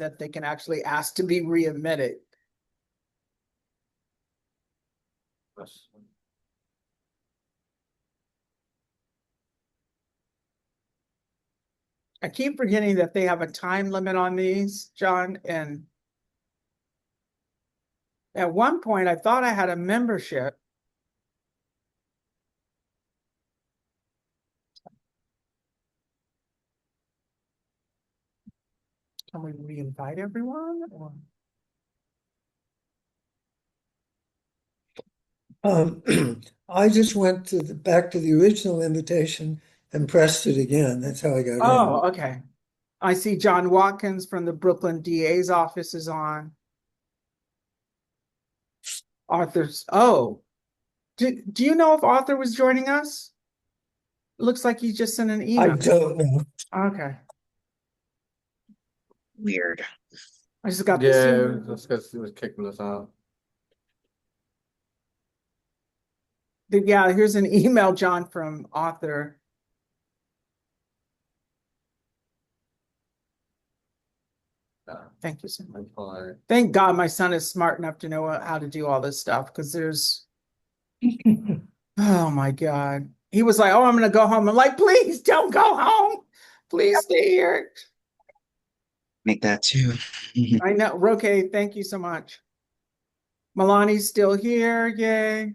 that they can actually ask to be readmitted. I keep forgetting that they have a time limit on these, John, and at one point I thought I had a membership. Can we re-invite everyone? Or... I just went back to the original invitation and pressed it again. That's how I got in. Oh, okay. I see John Watkins from the Brooklyn DA's office is on. Arthur's, oh, do you know if Arthur was joining us? It looks like he just sent an I email. don't know. Okay. Weird. I just got Yeah, this. that's because it was kicking us out. Yeah, here's an email, John, from Arthur. Thank you so much. Thank God my son is smart enough to know how to do all this stuff, because there's oh my God. He was like, oh, I'm gonna go home. I'm like, please don't go home. Please stay here. Make that too. I know. Roque, thank you so much. Milani's still here. Yay.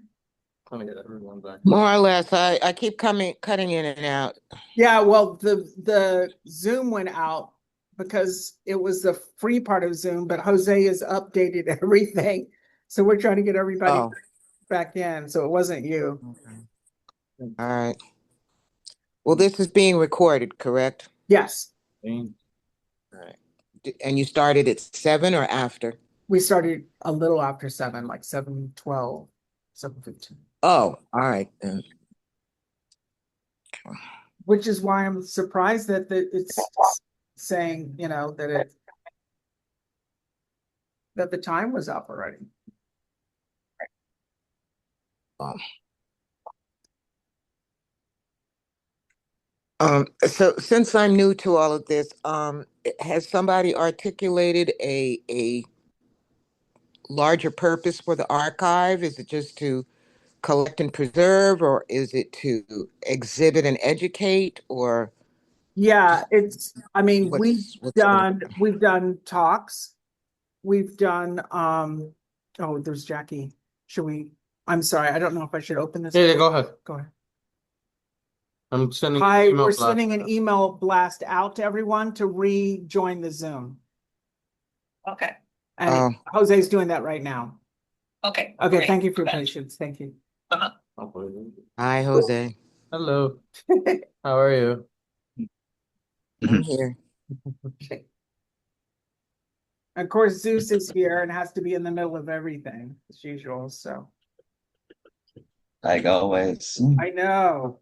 Trying to get everyone back. More or less. I keep cutting in and out. Yeah, well, the Zoom went out because it was the free part of Zoom, but Jose has updated everything. So we're trying to get everybody back in. So it wasn't you. Okay. All right. Well, this is being recorded, correct? Yes. All right. And you started at 7 or after? We started a little after 7, like 7:12, 7:15. Oh, all right. Which is why I'm surprised that it's saying, you know, that the time was up already. So since I'm new to all of this, has somebody articulated a larger purpose for the archive? Is it just to collect and preserve, or is it to exhibit and educate, or? Yeah, it's, I mean, we've done talks. We've done, oh, there's Jackie. I'm sorry, I don't know if I should open this. Yeah, go ahead. Go ahead. I'm sending Hi, email we're blast. sending an email blast out to everyone to rejoin the Zoom. Okay. And Jose's doing that right now. Okay. Okay, great. thank you for your patience. Thank you. Hi, Jose. Hello. How are you? I'm here. Of course, Zeus is here and has to be in the middle of everything as usual. So Like always. I know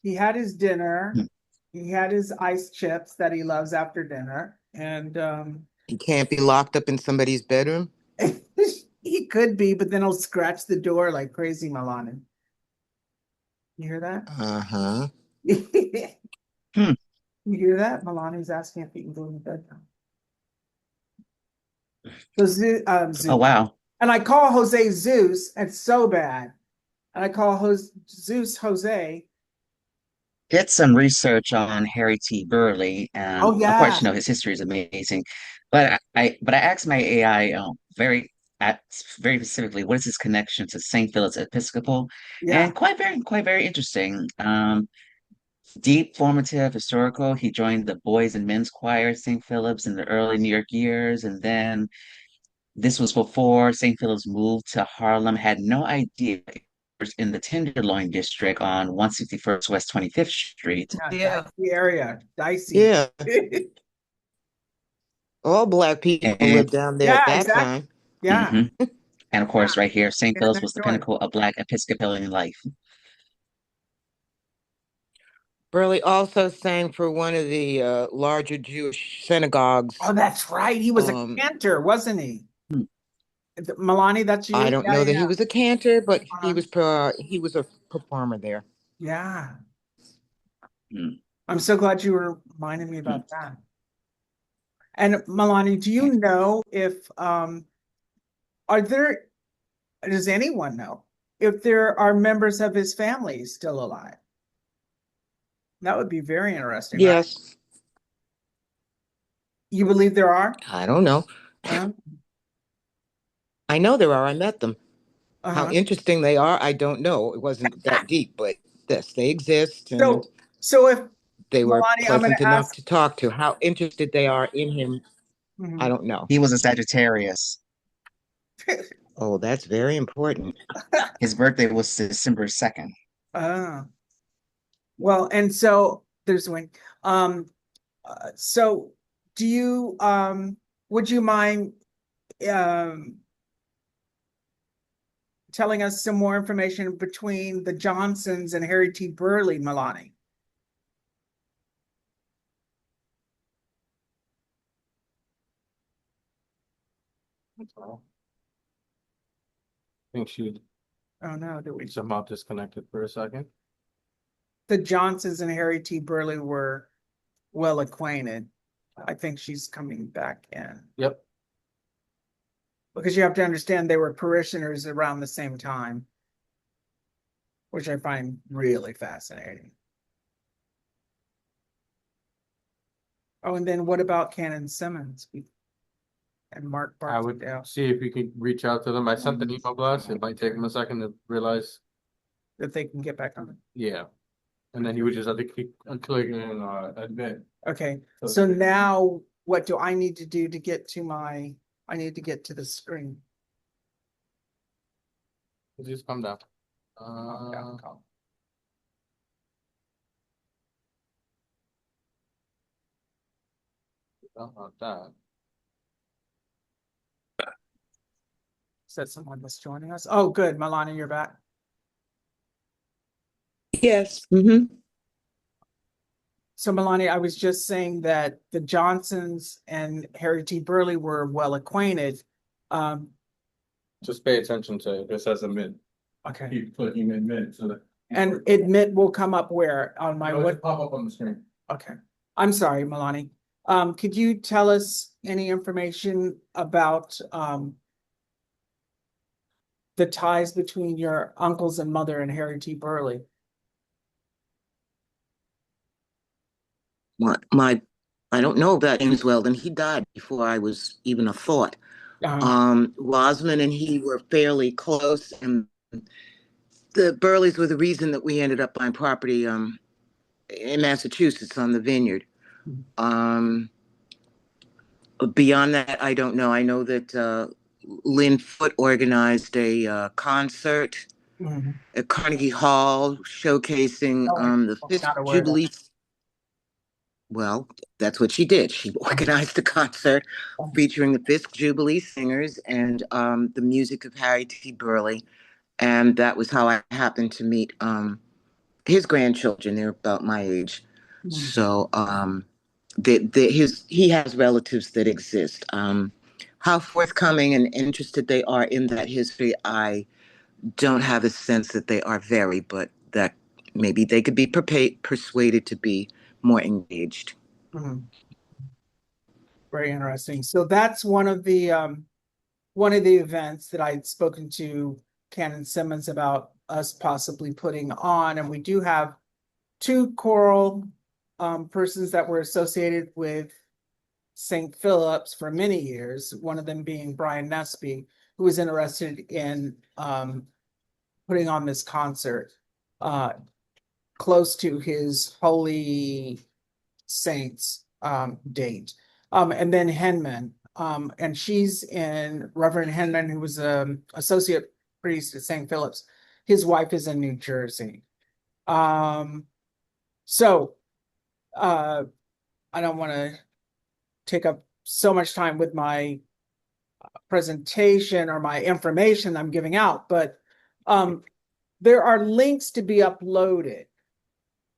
he had his dinner. He had his ice chips that he loves after dinner, and He can't be locked up in somebody's bedroom. he could be, but then he'll scratch the door like crazy, Milani. You hear that? Uh-huh. You hear that? Milani's asking if he can go in the bedroom. So Zeus. Oh, wow. And I call Jose Zeus. It's so bad. And I call Zeus Jose. Did some research on Harry T. Burley, and Oh, yeah. of course, you know his history is amazing. But I asked my AI very specifically, what is his connection to St. Philip's Episcopal? Yeah. And quite very interesting. Deep, formative, historical. He joined the boys and men's choir at St. Philip's in the early New York years, and then this was before St. Philip's moved to Harlem. Had no idea it was in the Tenderloin district on 161st West 25th Street. Yeah. Dicey area. Dicey. Yeah. All Black people lived down there at that time. Yeah. Mm-hmm. And of course, right here, St. Philip's was the Story. pinnacle of Black Episcopalian life. Burley also sang for one of the larger Jewish synagogues. Oh, that's right. He was a cantor, wasn't he? Milani, that's you? I don't know that he was a cantor, but he was a performer there. Yeah. I'm so glad you were reminding me about that. And Milani, do you know if does anyone know if there are members of his family still alive? That would be very interesting, right? Yes, You believe there are? I don't know. Uh, I know there are. I met them. How uh-huh. interesting they are, I don't know. It wasn't that deep, but yes, they exist and So if they were Milani, I'm going pleasant to enough ask. to talk to. How interested they are in him, I Mhm. don't know. He was a Sagittarius. Oh, that's very important. His birthday was December 2nd. Ah, well, and so there's one. So do you would you mind um telling us some more information between the Johnsons and Harry T. Burley, Milani? That's all. I think she Oh no, do we? somehow disconnected for a second. The Johnsons and Harry T. Burley were well acquainted. I think she's coming back in Yep. because you have to understand they were parishioners around the same time, which I find really fascinating. Oh, and then what about Canon Simmons and Mark I would Barksdale see if you could reach out to them. I sent an email blast. It might take them a second to realize. that they can get back on? Yeah. And then he would just have to keep clicking and admit. Okay, So so it's- now what do I need to do to get to my, I need to get to the screen. Just calm down. Yeah, calm. About that. Said someone was joining us. Oh, good, Milani, you're back. Yes. So Milani, I was just saying that the Johnsons and Harry T. Burley were well acquainted. Just pay attention to it. This has a mid. Okay, Keep clicking admit so that. and admit will come up where on my It'll what? just pop up on the screen. Okay, I'm sorry, Milani. Could you tell us any information about the ties between your uncles and mother and Harry T. Burley? I don't know about James Weldon. He died before I was even a thought. Rosman and he were fairly close, and the Burleys were the reason that we ended up buying property in Massachusetts on the vineyard. Beyond that, I don't know. I know that Lynn Foote organized a concert at Carnegie Hall showcasing the Fisk Jubilee. Well, that's what she did. She organized a concert featuring the Fisk Jubilee Singers and the music of Harry T. Burley. And that was how I happened to meet his grandchildren. They're about my age. So he has relatives that exist. How forthcoming and interested they are in that history, I don't have a sense that they are very, but that maybe they could be persuaded to be more engaged. Very interesting. So that's one of the events that I'd spoken to Canon Simmons about us possibly putting on, and we do have two choral persons that were associated with St. Philip's for many years, one of them being Brian Nesby, who was interested in putting on this concert close to his Holy Saints date. And then Henman, and she's in Reverend Henman, who was an associate priest at St. Philip's. His wife is in New Jersey. So I don't want to take up so much time with my presentation or my information I'm giving out, but there are links to be uploaded.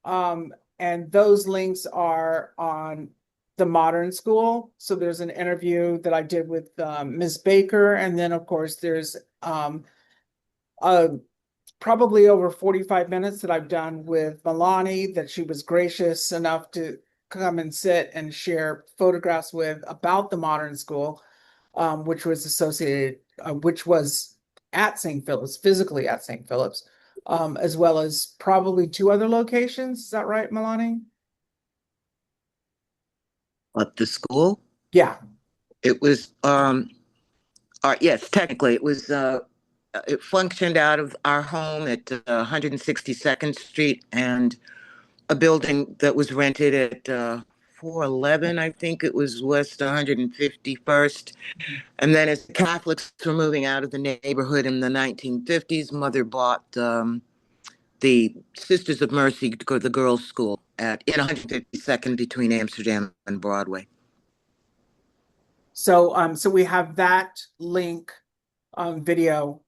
And those links are on the Modern School. So there's an interview that I did with Ms. Baker. And then of course there's probably over 45 minutes that I've done with Milani that she was gracious enough to come and sit and share photographs with about the modern school, which was associated, which was at St. Philip's, physically at St. Philip's, as well as probably 2 other locations. Is that right, Milani? At the school, Yeah. it was, yes, technically it functioned out of our home at 162nd Street and a building that was rented at 411, I think it was West 151st. And then as Catholics were moving out of the neighborhood in the 1950s, Mother bought the Sisters of Mercy, the girls' school in 152nd between Amsterdam and Broadway. So we have that link video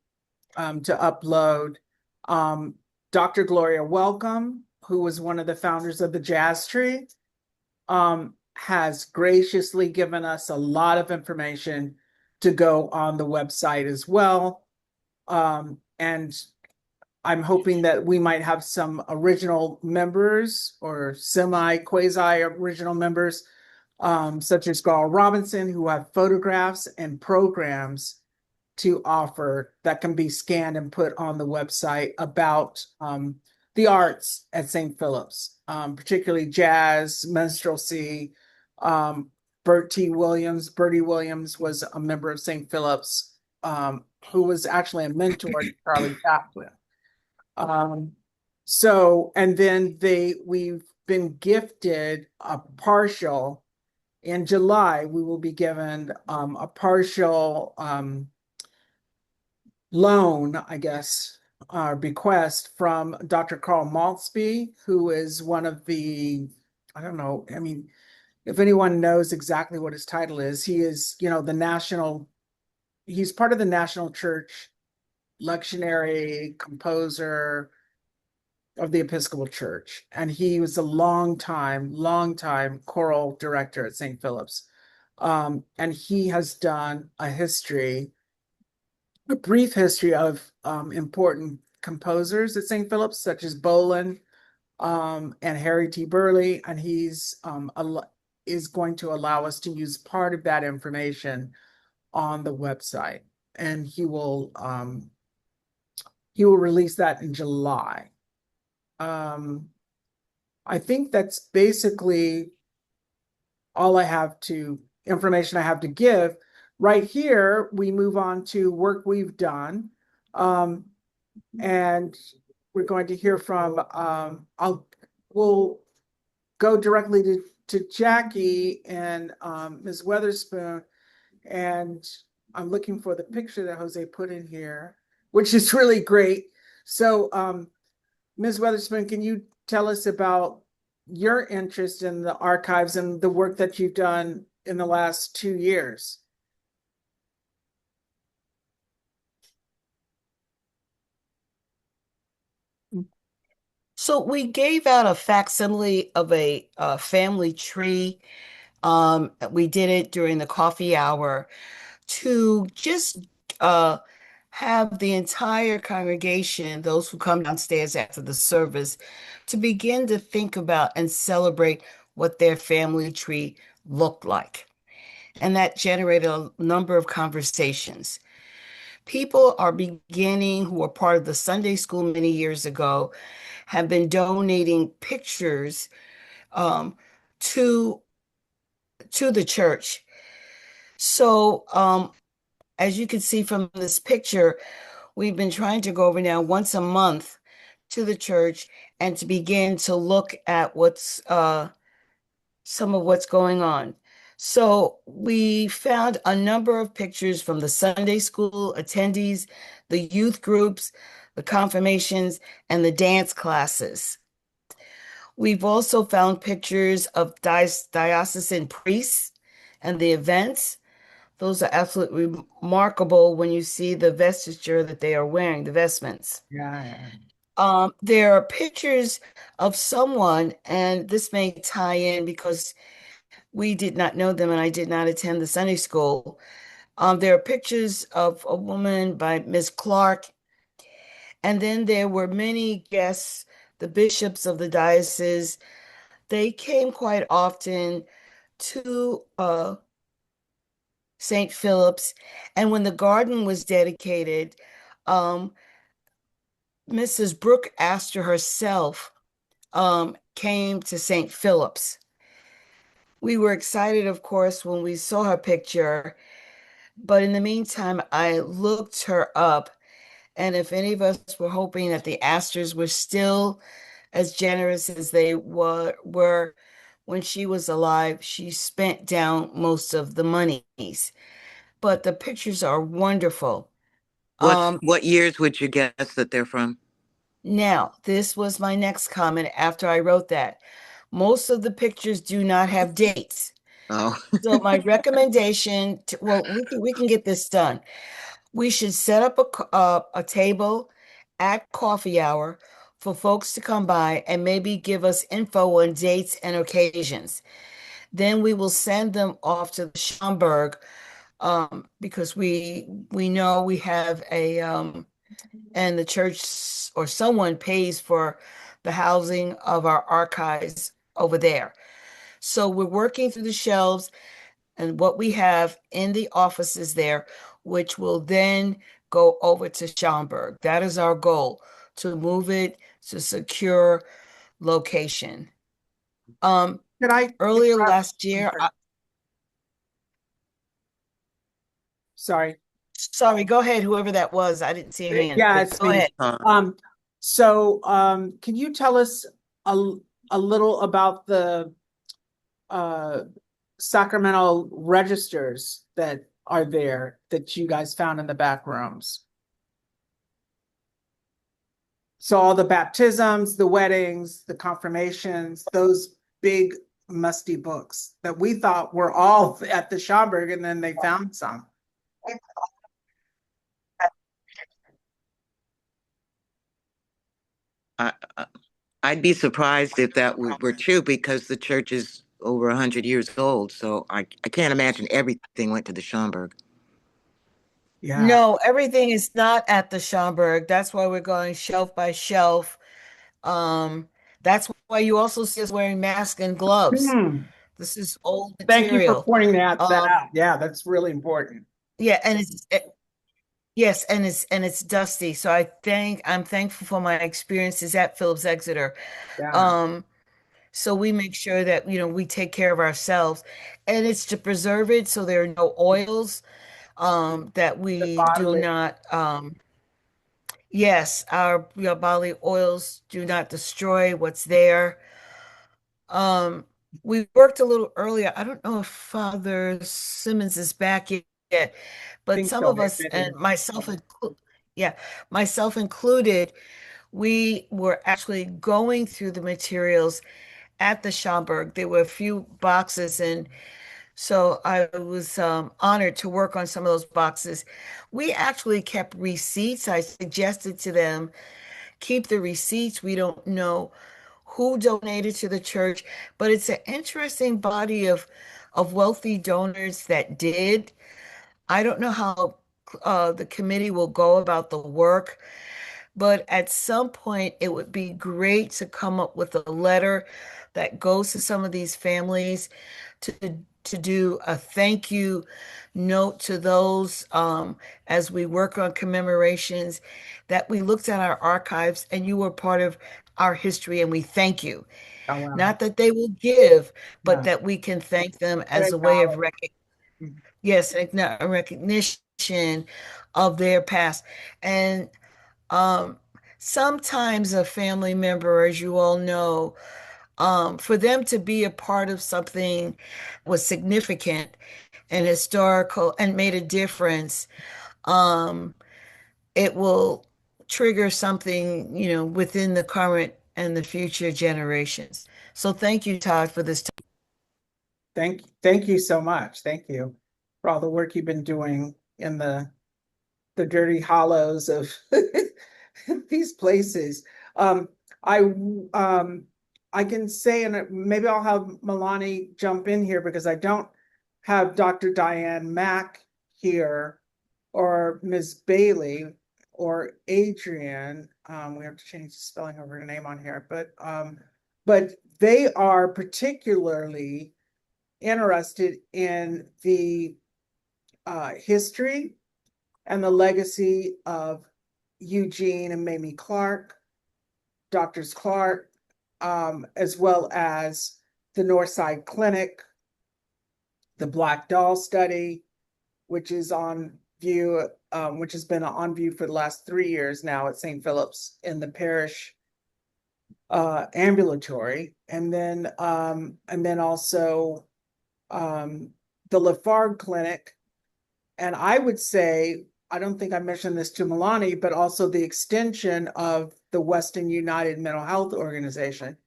to upload. Dr. Gloria Welcome, who was one of the founders of the Jazz Tree, has graciously given us a lot of information to go on the website as well. And I'm hoping that we might have some original members or quasi original members, such as Carl Robinson, who have photographs and programs to offer that can be scanned and put on the website about the arts at St. Philip's, particularly jazz, minstrelsy. Bertie Williams was a member of St. Philip's, who was actually a mentor to Charlie Chaplin. And then we've been gifted a partial. In July, we will be given a partial loan, I guess, bequest from Dr. Carl Maltzby, who is one of the, I don't know, I mean, if anyone knows exactly what his title is, he is, he's part of the National Church lectionary composer of the Episcopal Church. And he was a long time choral director at St. Philip's. And he has done a brief history of important composers at St. Philip's, such as Boland and Harry T. Burleigh, and he's is going to allow us to use part of that information on the website, and he will release that in July. I think that's basically all information I have to give. Right here, we move on to work we've done. And we're going to hear from, we'll go directly to Jackie and Ms. Weatherspoon. And I'm looking for the picture that Jose put in here, which is really great. So, Ms. Weatherspoon, can you tell us about your interest in the archives and the work that you've done in the last 2 years? So we gave out a facsimile of a family tree. We did it during the coffee hour to just have the entire congregation, those who come downstairs after the service, to begin to think about and celebrate what their family tree looked like. And that generated a number of conversations. People are beginning, who were part of the Sunday school many years ago, have been donating pictures to the church. So as you can see from this picture, we've been trying to go over now once a month to the church and to begin to look at some of what's going on. So we found a number of pictures from the Sunday school attendees, the youth groups, the confirmations, and the dance classes. We've also found pictures of diocesan priests and the events. Those are absolutely remarkable when you see the vesture that they are wearing, the vestments. Yeah. There are pictures of someone, and this may tie in because we did not know them and I did not attend the Sunday school. There are pictures of a woman by Ms. Clark. And then there were many guests, the bishops of the diocese, they came quite often to St. Philip's, and when the garden was dedicated, um, Mrs. Brooke Astor herself came to St. Philip's. We were excited, of course, when we saw her picture, but in the meantime, I looked her up, and if any of us were hoping that the Astors were still as generous as they were when she was alive, she spent down most of the monies. But the pictures are wonderful. What years would you guess that they're from? Now, this was my next comment after I wrote that. Most of the pictures do not have dates. Oh, So my recommendation well, we can get this done. We should set up a table at coffee hour for folks to come by and maybe give us info on dates and occasions. Then we will send them off to the Schomburg because we know we have a and the church or someone pays for the housing of our archives over there. So we're working through the shelves and what we have in the offices there, which will then go over to Schomburg. That is our goal, to move it to secure location. Could I Earlier interrupt? last year, Sorry. sorry, go ahead, whoever that was. I didn't see a hand, Yeah, but it's go me. ahead. So can you tell us a little about the Sacramento registers that are there that you guys found in the back rooms? So all the baptisms, the weddings, the confirmations, those big musty books that we thought were all at the Schomburg, and then they found some. I, I'd be surprised if that were true because the church is over 100 years old. So I can't imagine everything went to the Schomburg. Yeah. No, everything is not at the Schomburg. That's why we're going shelf by shelf. Um, that's why you also see us wearing masks and gloves. Hmm. This is old Thank you for material. pointing that Um, out. Yeah, that's really important. yeah, and yes, and it's dusty. So I'm thankful for my experiences at Phillips Exeter. Yeah. Um, so we make sure that we take care of ourselves, and it's to preserve it so there are no oils that The we do bodily. not yes, our bodily oils do not destroy what's there. Um, we worked a little earlier. I don't know if Father Simmons is back yet, but Think some so. of They've us, been and in. yeah, myself included, we were actually going through the materials at the Schomburg. There were a few boxes, and so I was honored to work on some of those boxes. We actually kept receipts. I suggested to them keep the receipts. We don't know who donated to the church, but it's an interesting body of wealthy donors that did. I don't know how the committee will go about the work, but at some point it would be great to come up with a letter that goes to some of these families to to do a thank you note to those as we work on commemorations that we looked at our archives and you were part of our history and we thank you. Oh, wow. Not that they will give, but Yeah. that we can thank them And as a way of acknowledge. yes, a recognition of their past. And um, sometimes a family member, as you all know, for them to be a part of something was significant and historical and made a difference, um, it will trigger something, within the current and the future generations. So thank you, Todd, for this. Thank you so much. Thank you for all the work you've been doing in the dirty hollows of these places. Um, I I can say, and maybe I'll have Milani jump in here because I don't have Dr. Diane Mack here or Ms. Bailey or Adrian. We have to change the spelling of her name on here, but they are particularly interested in the history and the legacy of Eugene and Mamie Clark, Doctors Clark, as well as the Northside Clinic, the Black Doll Study, which is on view, which has been on view for the last 3 years now at St. Philip's in the parish ambulatory, and then also the Lafargue Clinic. And I would say, I don't think I mentioned this to Milani, but also the extension of the Weston United Mental Health Organization,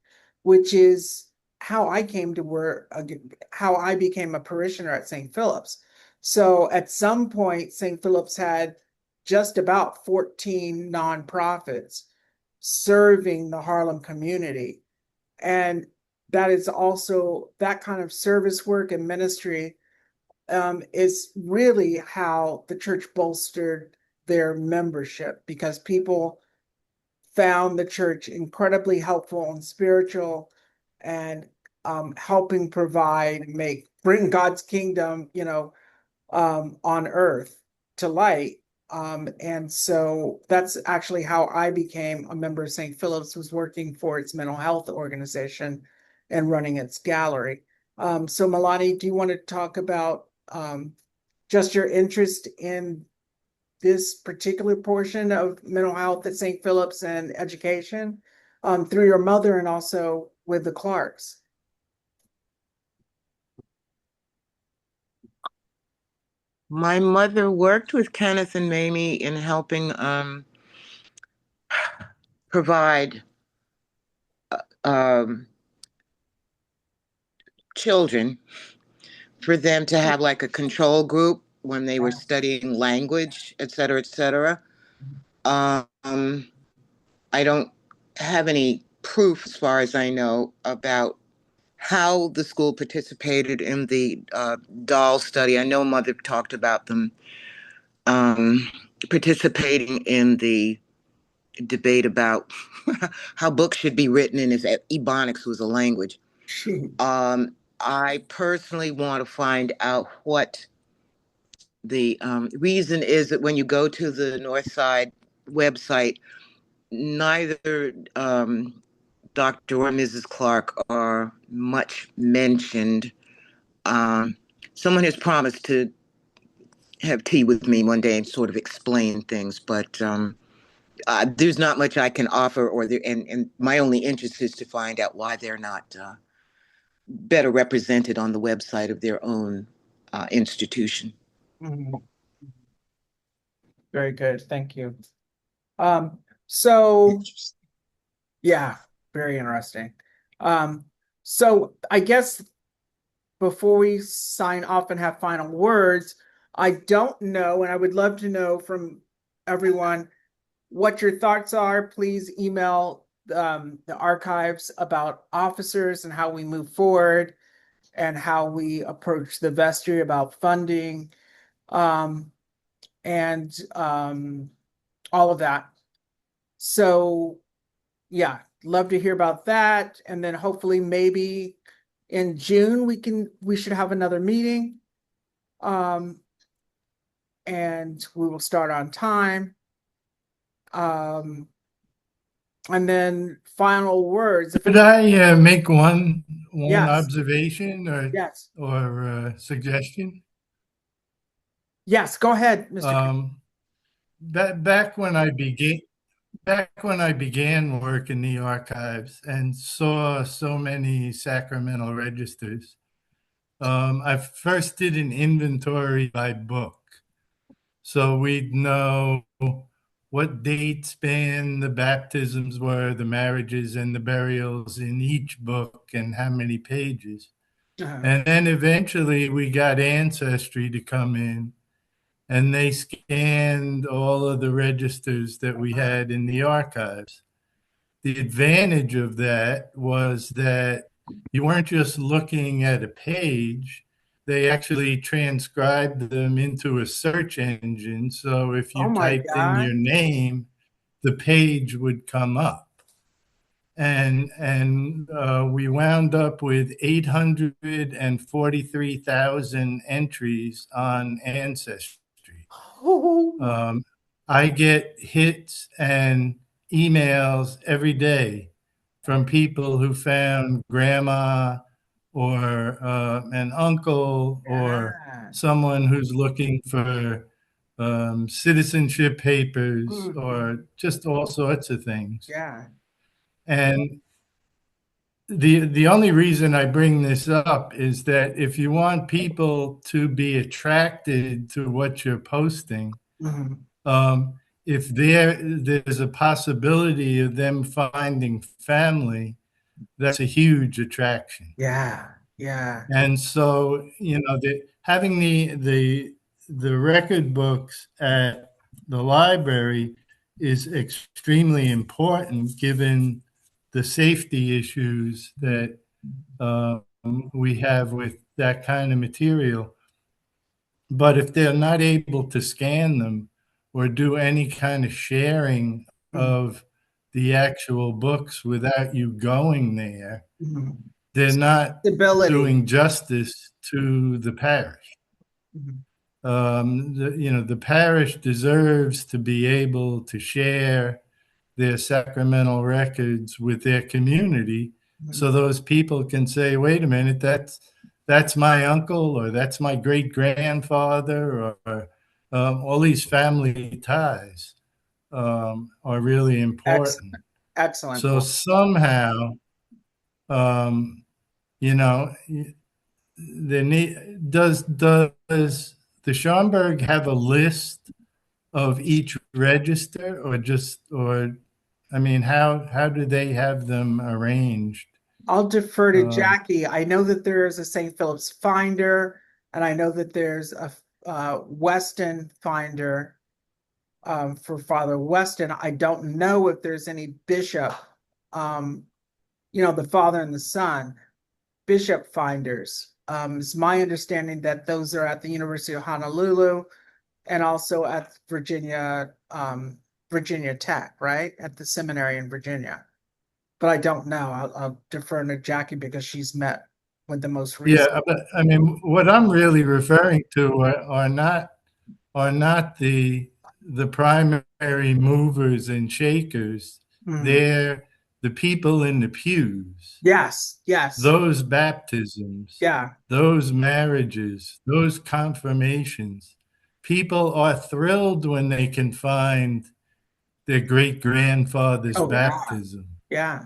which is how I came to work, how I became a parishioner at St. Philip's. So at some point, St. Philip's had just about 14 nonprofits serving the Harlem community. And that is also, that kind of service work and ministry is really how the church bolstered their membership, because people found the church incredibly helpful and spiritual, and helping provide, bring God's kingdom, on earth to light. And so that's actually how I became a member of St. Philip's, was working for its mental health organization and running its gallery. So Milani, do you want to talk about just your interest in this particular portion of mental health at St. Philip's and education through your mother and also with the Clarks? My mother worked with Kenneth and Mamie in helping provide children for them to have like a control group when they were studying language, et cetera, et cetera. I don't have any proof, as far as I know, about how the school participated in the doll study. I know Mother talked about them participating in the debate about how books should be written and if Ebonics was a language. I personally want to find out what the reason is that when you go to the Northside website, neither Dr. or Mrs. Clark are much mentioned. Someone has promised to have tea with me one day and sort of explain things, but there's not much I can offer, and my only interest is to find out why they're not better represented on the website of their own institution. Mhm. Very good, thank you. So yeah, very interesting. So I guess before we sign off and have final words, I don't know, and I would love to know from everyone what your thoughts are. Please email the archives about officers and how we move forward and how we approach the vestry, about funding, and all of that. So yeah, love to hear about that. And then hopefully maybe in June we should have another meeting. And we will start on time. And then final words. Could I make one Yes. observation or Yes. Suggestion? Yes, go ahead, Mr. Back when I began work in the archives and saw so many sacramental registers, I first did an inventory by book. So we'd know what date span the baptisms were, the marriages and the burials in each book, and how many pages. And then eventually we got Ancestry to come in, and they scanned all of the registers that we had in the archives. The advantage of that was that you weren't just looking at a page, they actually transcribed them into a search engine. So if you typed in your name, the page would come up. and we wound up with 843,000 entries on Ancestry. Oh, I get hits and emails every day from people who found grandma or an uncle or yeah. someone who's looking for citizenship papers or just all sorts of things. Yeah. And the only reason I bring this up is that if you want people to be attracted to what you're posting, Mhm. if there's a possibility of them finding family, that's a huge attraction. Yeah. Yeah. And so, having the record books at the library is extremely important given the safety issues that we have with that kind of material. But if they're not able to scan them or do any kind of sharing of the actual books without you going there, Mhm. they're not Stability. doing justice to the parish. Mhm. The parish deserves to be able to share their sacramental records with their community, so those people can say, "Wait a minute, that's my uncle, or that's my great grandfather, or all these family ties are really Excellent. important." Excellent So point. somehow, um, you know, the need does the Schomburg have a list of each register, or I mean, how do they have them arranged? I'll defer to Uh, Jackie. I know that there is a St. Philip's Finder, and I know that there's a Weston Finder for Father Weston. I don't know if there's any bishop, the father and the son, bishop finders. It's my understanding that those are at the University of Honolulu and also at Virginia Tech, right? At the seminary in Virginia. But I don't know. I'll defer to Jackie because she's met with the most recent. yeah, but I mean, what I'm really referring to are not the primary movers and shakers. Hmm. They're the people in the pews. Yes, yes, Those baptisms, yeah. those marriages, those confirmations. People are thrilled when they can find their great grandfather's Oh, yeah, baptism. yeah.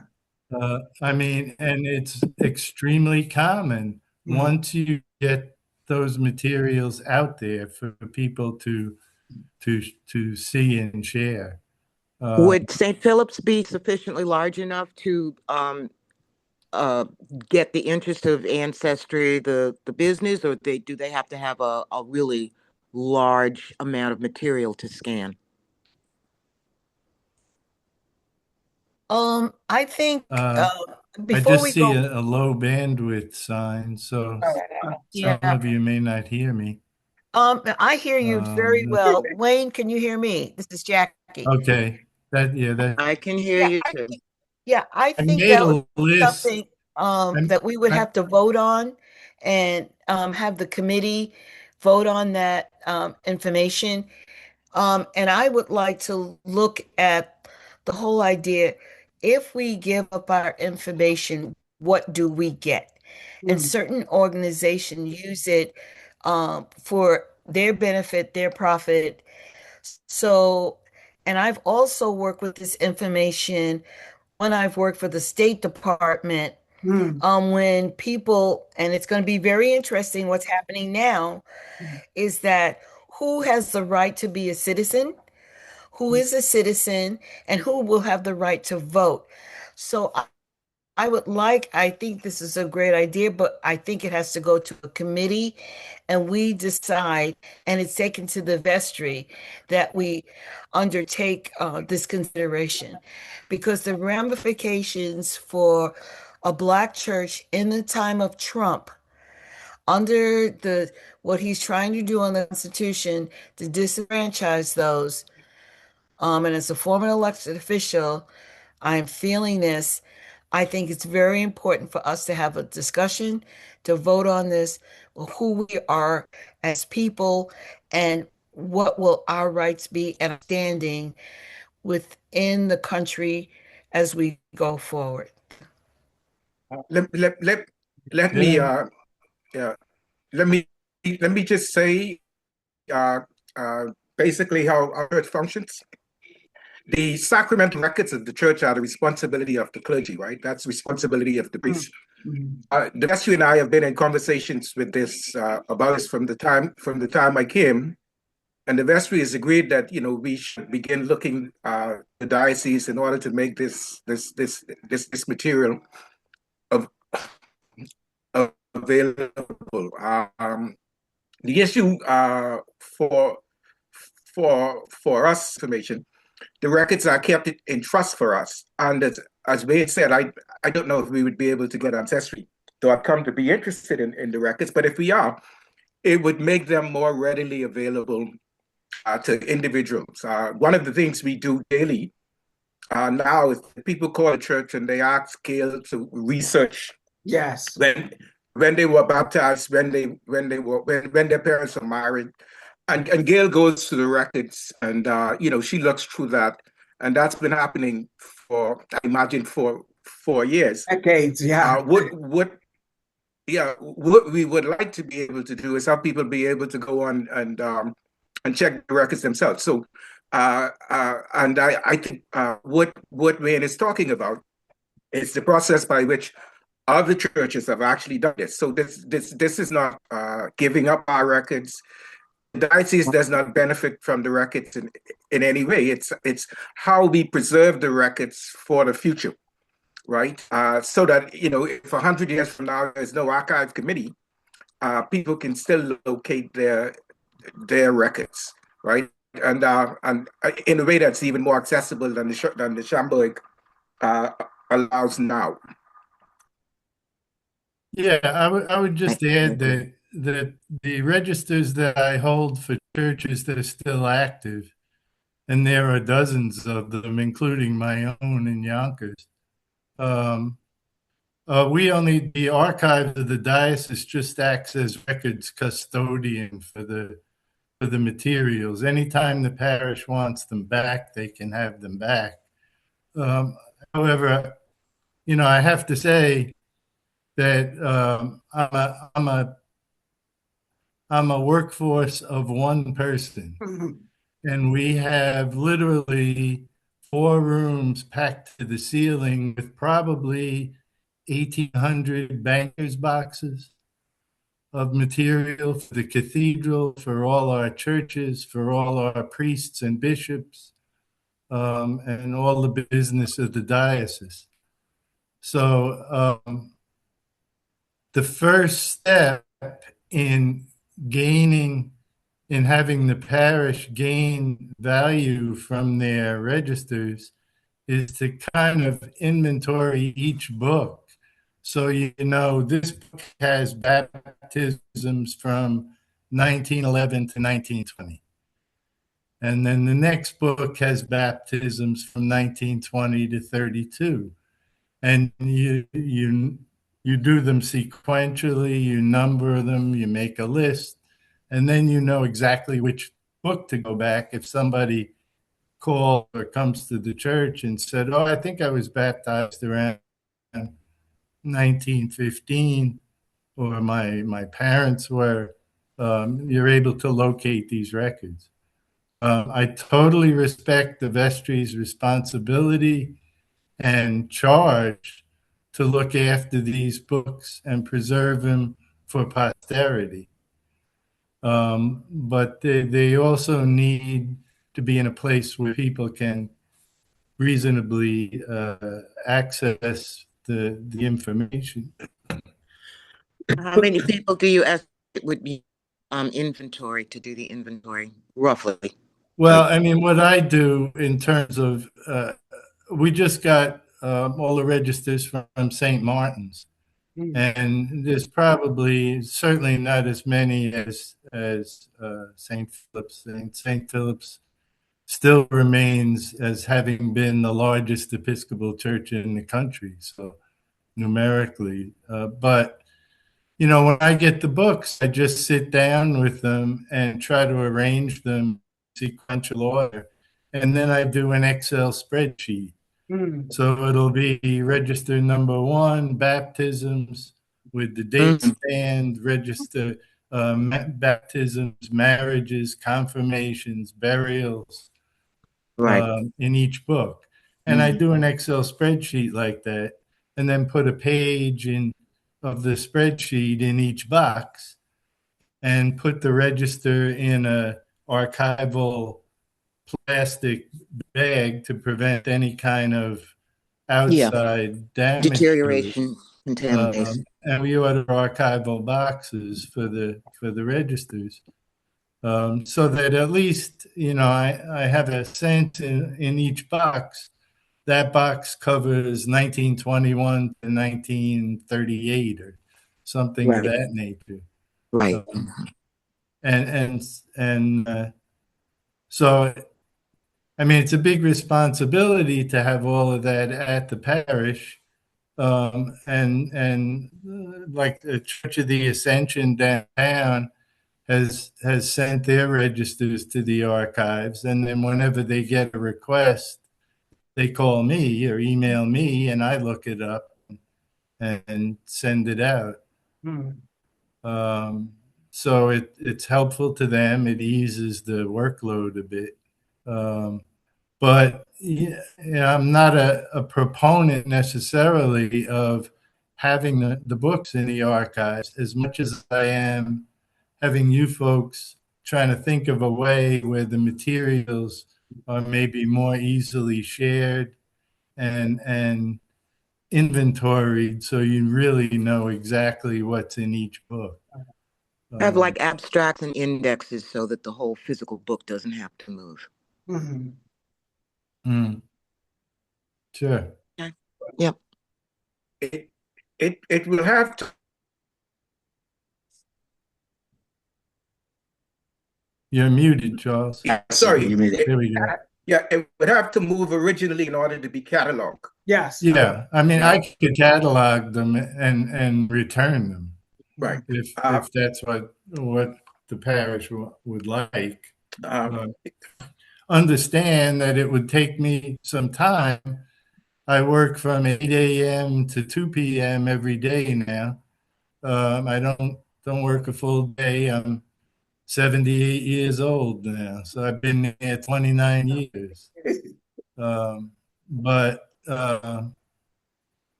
I mean, and it's extremely common Mhm. once you get those materials out there for people to see and share. Would St. Philip's be sufficiently large enough to uh, get the interest of Ancestry, the business, or do they have to have a really large amount of material to scan? I think I before just we see go, a low bandwidth sign, so some yeah, of you may not hear me. I hear you very Um, well. Wayne, can you hear me? This is Jackie. okay, that I can hear Yeah, you I too. think, yeah, I I think made that would a be list. something I'm, that we would I, have to vote on and have the committee vote on that information. And I would like to look at the whole idea. If we give up our information, what do we get? And Mm. certain organizations use it for their benefit, their profit. So, and I've also worked with this information when I've worked for the State Department. Mm. When people, and it's going to be very interesting what's happening now, is that who has the right to be a citizen, who is a citizen, and who will have the right to vote. So I think this is a great idea, but I think it has to go to a committee and we decide, and it's taken to the vestry that we undertake this consideration because the ramifications for a Black church in the time of Trump under the what he's trying to do on the Constitution to disenfranchise those. And as a former elected official, I'm feeling this. I think it's very important for us to have a discussion, to vote on this, who we are as people, and what will our rights be and standing within the country as we go forward. Let let let let me Yeah. yeah, let me let me just say uh, uh, basically how our church functions. The sacramental records of the church are the responsibility of the clergy, right? That's responsibility of the priest. The vestry and I have been in conversations with this about this from the time I came, and the vestry has agreed that we should begin looking the diocese in order to make this material of, available. The issue for us information, the records are kept in trust for us, and as Wade said, I don't know if we would be able to get ancestry. So I've come to be interested in the records, but if we are, it would make them more readily available to individuals. One of the things we do daily now is people call a church and they ask Gail to research Yes. when they were baptized, when their parents were married, and Gail goes to the records and she looks through that, and that's been happening for, I imagine, for 4 years. Decades, yeah. What we would like to be able to do is have people be able to go on and check the records themselves. So, and I think what Wayne is talking about is the process by which other churches have actually done this. So this is not giving up our records. The diocese does not benefit from the records in any way. It's how we preserve the records for the future, right? So that if 100 years from now there's no archive committee, people can still locate their records, right? And in a way that's even more accessible than the Schomburg allows now. Yeah, I would just add that the registers that I hold for churches that are still active, and there are dozens of them, including my own in Yonkers. The archive of the diocese just acts as records custodian for the materials. Anytime the parish wants them back, they can have them back. However, I have to say that I'm a workforce of one person, and we have literally 4 rooms packed to the ceiling with probably 1,800 bankers boxes of material for the cathedral, for all our churches, for all our priests and bishops, and all the business of the diocese. So the first step in having the parish gain value from their registers is to kind of inventory each book. So, this book has baptisms from 1911 to 1920. And then the next book has baptisms from 1920 to 32. And you do them sequentially, you number them, you make a list, and then you know exactly which book to go back. If somebody called or comes to the church and said, "Oh, I think I was baptized around 1915, or my parents were," you're able to locate these records. I totally respect the vestry's responsibility and charge to look after these books and preserve them for posterity. But they also need to be in a place where people can reasonably access the information. How many people do you estimate would be inventory to do the inventory, roughly? Well, I mean, what I do in terms of, we just got all the registers from St. Martin's, and there's probably certainly not as many as St. Philip's. St. Philip's still remains as having been the largest Episcopal church in the country. So numerically, but you know, when I get the books, I just sit down with them and try to arrange them sequential order. And then I do an Excel spreadsheet. Mm. So it'll be register number 1, baptisms with the date stand, register baptisms, marriages, confirmations, burials Right. in each book. And I do an Excel spreadsheet like that, and then put a page in of the spreadsheet in each box, and put the register in a archival plastic bag to prevent any kind of outside damage to it. Deterioration, contamination. And we order archival boxes for the registers, so that at least, you know, I have a sense in each box. That box covers 1921 to 1938 or something of Right. that nature. Right. And so, I mean, it's a big responsibility to have all of that at the parish. And like the Church of the Ascension downtown has sent their registers to the archives, and then whenever they get a request, they call me or email me, and I look it up and send it out. So it's helpful to them. It eases the workload a bit. But yeah, I'm not a proponent necessarily of having the books in the archives as much as I am having you folks trying to think of a way where the materials are maybe more easily shared and inventoried, so you really know exactly what's in each book. Have like abstracts and indexes so that the whole physical book doesn't have to move. Sure. Okay. Yep. It will have to. You're muted, Charles. Sorry. There we go. Yeah, it would have to move originally in order to be cataloged. Yes. Yeah, I mean, I could catalog them and return them. Right. If that's what the parish would like. Understand that it would take me some time. I work from 8 a.m. to 2 p.m. every day now. I don't work a full day. I'm 78 years old now, so I've been there 29 years. But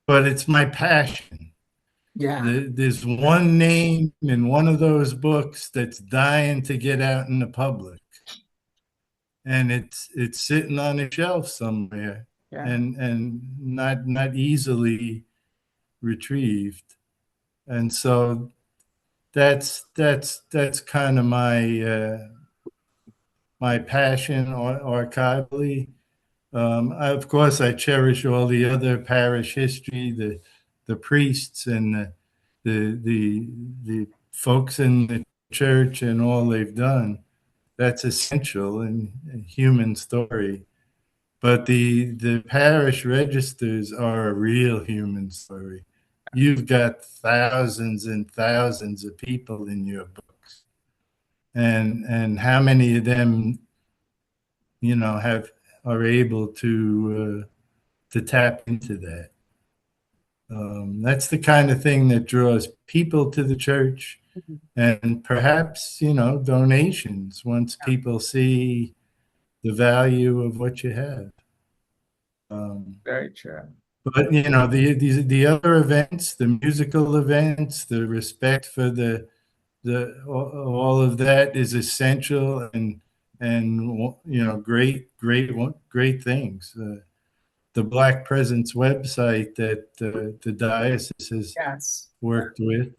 it's my passion. Yeah. There's one name in one of those books that's dying to get out in the public, and it's sitting on a shelf somewhere, and not easily retrieved. And so that's kind of my passion archivally. Of course, I cherish all the other parish history, the priests and the folks in the church and all they've done. That's essential in a human story. But the parish registers are a real human story. You've got thousands and thousands of people in your books, and how many of them, you know, are able to tap into that. That's the kind of thing that draws people to the church, and perhaps, you know, donations once people see the value of what you have. Very true. But you know, the other events, the musical events, the respect for the all of that is essential, and you know, great things. The Black Presence website that the diocese has worked with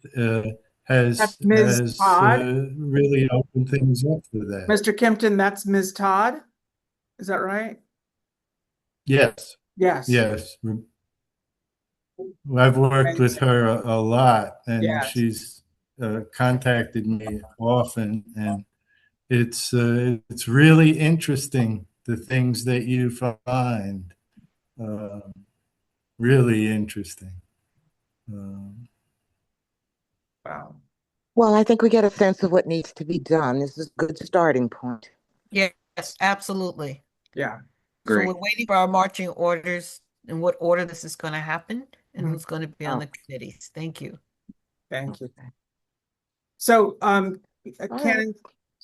has really opened things up for that. Mr. Kempton, that's Ms. Todd. Is that right? Yes. Yes. Yes. I've worked with her a lot, and she's contacted me often, it's really interesting, the things that you find. Really interesting. Wow. Well, I think we get a sense of what needs to be done. This is a good starting point. Yes, absolutely. Yeah. So Great. we're waiting for our marching orders and what order this is going to happen and Mhm. who's going to be on Oh. the committees. Thank you. Thank you. So, Cannon,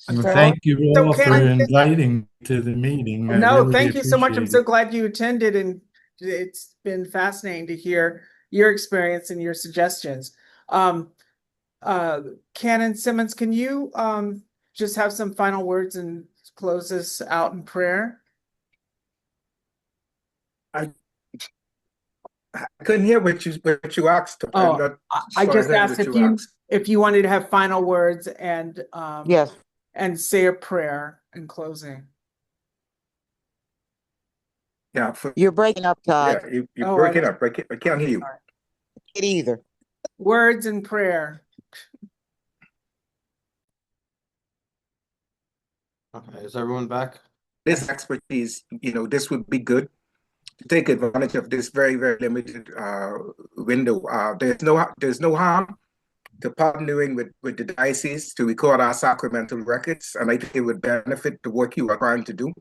Well, So- thank you So all for Karen- inviting me to the meeting. I no, really thank you so much. I'm appreciate so it. glad you attended, and it's been fascinating to hear your experience and your suggestions. Cannon Simmons, can you just have some final words and close us out in prayer? I couldn't hear what you asked. Oh, I'm not I sure just heard asked what if you wanted to have final words and Yes. and say a prayer in closing. Yeah, You're breaking up, Todd. yeah, you're Oh, breaking up. I can't hear you. Sorry. It either. Words and prayer. Okay, is everyone back? This expertise, this would be good to take advantage of this very, very limited window. There's no harm to partnering with the diocese to record our sacramental records, and I think it would benefit the work you are trying to do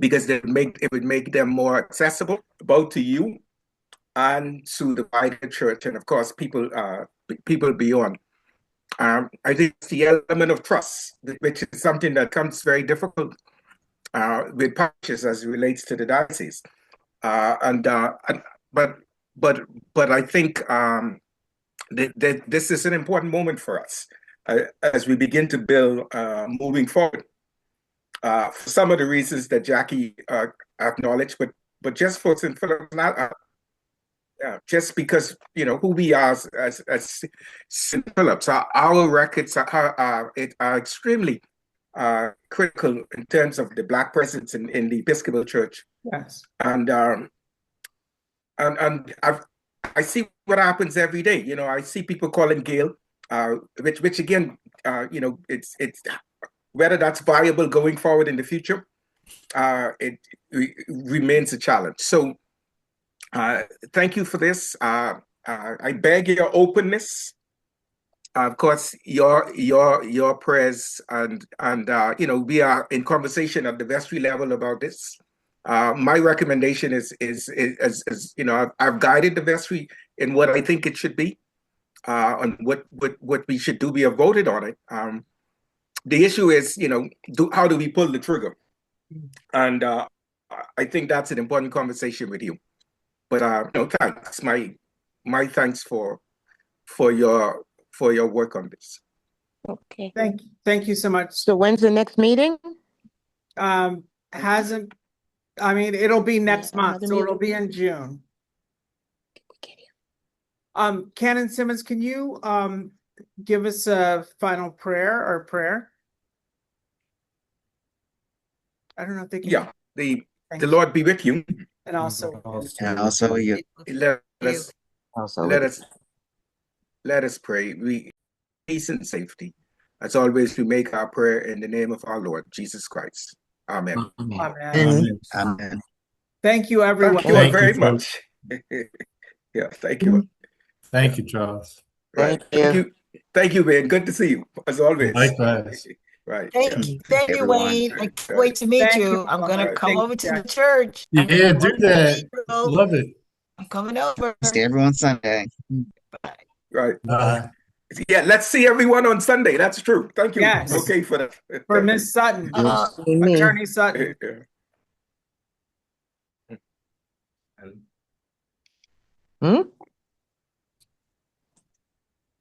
because it would make them more accessible both to you and to the wider church, and of course people beyond. I think it's the element of trust, which is something that comes very difficult with parishes as it relates to the diocese. But I think this is an important moment for us as we begin to build moving forward. For some of the reasons that Jackie acknowledged, but just for St. Philip, just because who we are as St. Philip's, our records are extremely critical in terms of the Black presence in the Episcopal Church. Yes. And I see what happens every day. I see people calling Gail, which again, it's whether that's viable going forward in the future. It remains a challenge. So thank you for this. I beg your openness. Of course, your prayers and we are in conversation at the vestry level about this. My recommendation is I've guided the vestry in what I think it should be, on what we should do. We have voted on it. The issue is how do we pull the trigger, and I think that's an important conversation with you. But thanks, my thanks for your work on this. Okay. Thank you so much. So when's the next meeting? Hasn't, I mean, it'll be next month, another so it'll meeting? be in June. Cannon Simmons, can you give us a final prayer? I don't know if they can. Yeah, the Thank the you. Lord be with you. And also, And also you. Let us Also, let us pray. We peace and safety. As always, we make our prayer in the name of our Lord Jesus Christ. Amen. Amen. amen. Amen. Thank you, everyone. Thank you all Thank you, very folks. much. Yeah, thank you. Thank you, Charles. Right. Thank you. Thank you, man. Good to see you as always. Likewise. Right. Thank you, Everyone. Wayne. I can't Right. wait to meet Thank you. you. I'm gonna Right. come Thank over you, to the Jack. church. I'm Yeah, gonna do come to that. April. Love it. I'm coming over. See everyone Sunday. Right. Bye. Yeah, let's see everyone on Sunday. That's true. Thank you. Yes. Okay for that. For Miss Sutton, Amen. Attorney Sutton. Yeah. Hmm?